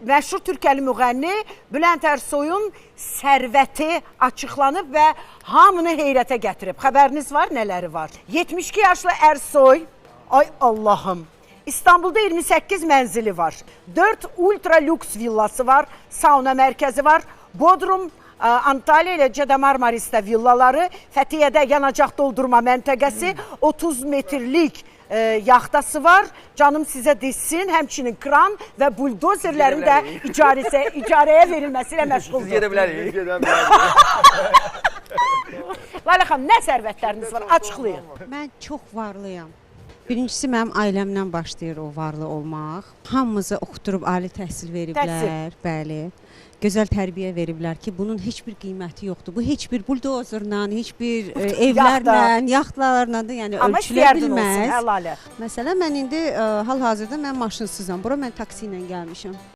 məşhur türkəli müğənni Bülent Ersoy'un sərvəti açıqlanıb və hamını heyrətə gətirib. Xəbəriniz var, nələri var? 72 yaşlı Ersoy, ay Allahım, İstanbulda 28 mənzili var. 4 ultra lüks villası var, sauna mərkəzi var. Bodrum, Antalya ilə Cədə Marmarisdə villaları, Fətiyyədə yanacaq doldurma məntəqəsi, 30 metrlik yaxtası var. Canım sizə desin, həmçinin kran və buldozerlərin də icarəyə verilməsi ilə məşğuldur. Biz gedə bilərik. Lalə xanım, nə sərvətləriniz var? Açıqlayın. Mən çox varlıyam. Birincisi, mənim ailəmdən başlayır o varlı olmaq. Hamımızı oxuturub ali təhsil veriblər, bəli. Gözəl tərbiyə veriblər ki, bunun heç bir qiyməti yoxdur. Bu heç bir buldozerlə, heç bir evlərlə, yaxtlarla da yəni ölçülə bilməz. Amma Məsələn, mən indi hal-hazırda mən maşınsızam. Bura mən taksi ilə gəlmişəm.